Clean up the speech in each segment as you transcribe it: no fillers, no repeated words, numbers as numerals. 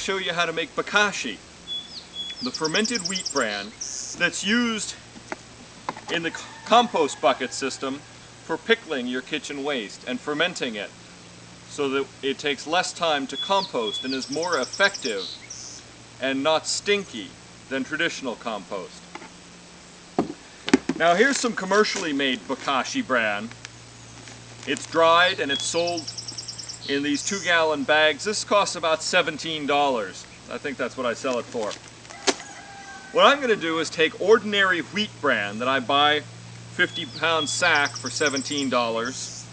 show you how to make Bokashi, the fermented wheat bran that's used in the compost bucket system for pickling your kitchen waste and fermenting it so that it takes less time to compost and is more effective and not stinky than traditional compost. Now here's some commercially made Bokashi bran. It's dried and it's sold in these 2-gallon bags. This costs about $17. I think that's what I sell it for. What I'm going to do is take ordinary wheat bran that I buy 50-pound sack for $17.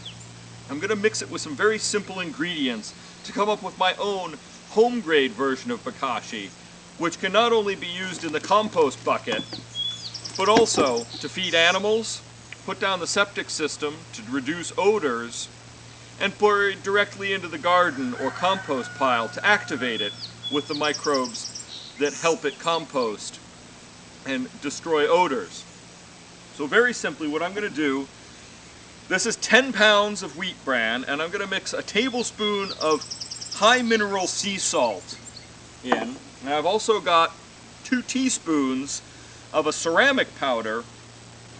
I'm going to mix it with some very simple ingredients to come up with my own home grade version of Bokashi, which can not only be used in the compost bucket, but also to feed animals, put down the septic system to reduce odors, and pour it directly into the garden or compost pile to activate it with the microbes that help it compost and destroy odors. So very simply, what I'm going to do, this is 10 pounds of wheat bran, and I'm going to mix a tablespoon of high mineral sea salt in, and I've also got 2 teaspoons of a ceramic powder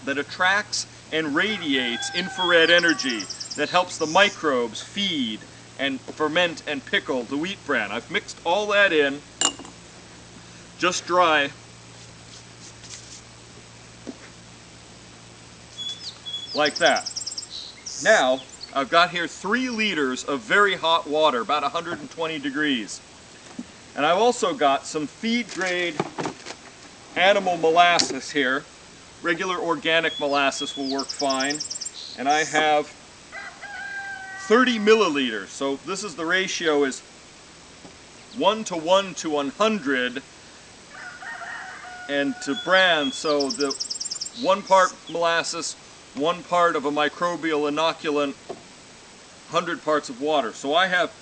that attracts and radiates infrared energy that helps the microbes feed and ferment and pickle the wheat bran. I've mixed all that in, just dry. Like that. Now, I've got here 3 liters of very hot water, about 120 degrees. And I've also got some feed-grade animal molasses here. Regular organic molasses will work fine. And I have 30 milliliters. So this is the ratio is 1 to 1 to 100 and to bran. So the 1 part molasses, 1 part of a microbial inoculant, 100 parts of water. So I have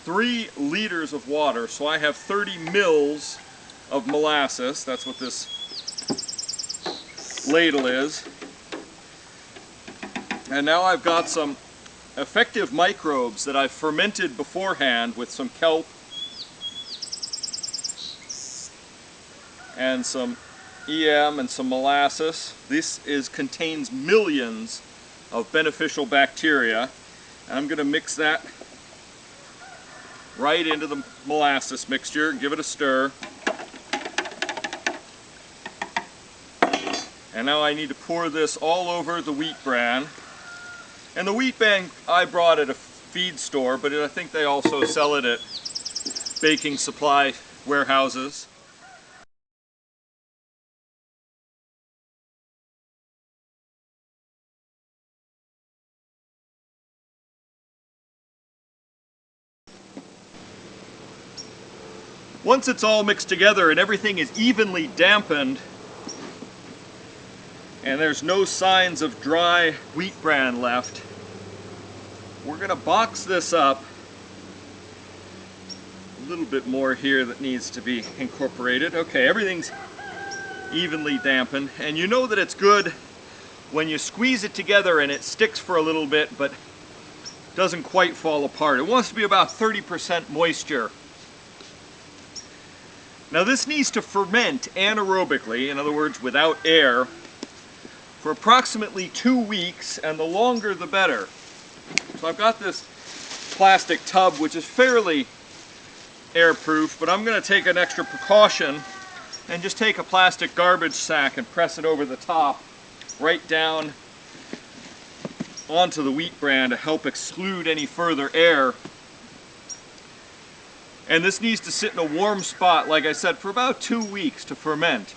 3 liters of water, so I have 30 mils of molasses. That's what this ladle is. And now I've got some effective microbes that I've fermented beforehand with some kelp and some EM and some molasses. This contains millions of beneficial bacteria, and I'm going to mix that right into the molasses mixture and give it a stir. And now I need to pour this all over the wheat bran. And the wheat bran I brought at a feed store, but I think they also sell it at baking supply warehouses. Once it's all mixed together and everything is evenly dampened and there's no signs of dry wheat bran left, we're going to box this up. A little bit more here that needs to be incorporated. Okay, everything's evenly dampened, and you know that it's good when you squeeze it together and it sticks for a little bit but doesn't quite fall apart. It wants to be about 30% moisture. Now this needs to ferment anaerobically, in other words without air, for approximately 2 weeks, and the longer the better. So I've got this plastic tub which is fairly airproof, but I'm going to take an extra precaution and just take a plastic garbage sack and press it over the top right down onto the wheat bran to help exclude any further air. And this needs to sit in a warm spot, like I said, for about 2 weeks to ferment.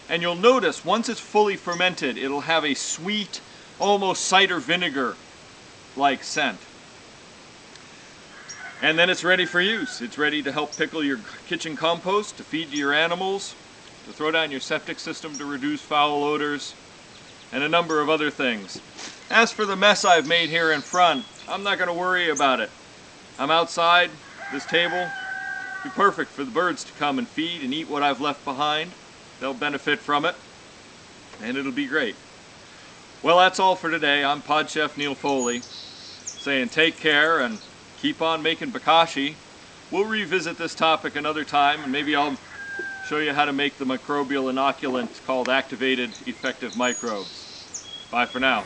And you'll notice once it's fully fermented, it'll have a sweet, almost cider vinegar-like scent. And then it's ready for use. It's ready to help pickle your kitchen compost, to feed to your animals, to throw down your septic system to reduce foul odors, and a number of other things. As for the mess I've made here in front, I'm not going to worry about it. I'm outside, this table, be perfect for the birds to come and feed and eat what I've left behind. They'll benefit from it, and it'll be great. Well, that's all for today. I'm Podchef Neil Foley, saying take care and keep on making Bokashi. we'll revisit this topic another time, and maybe I'll show you how to make the microbial inoculant called activated effective microbes. Bye for now.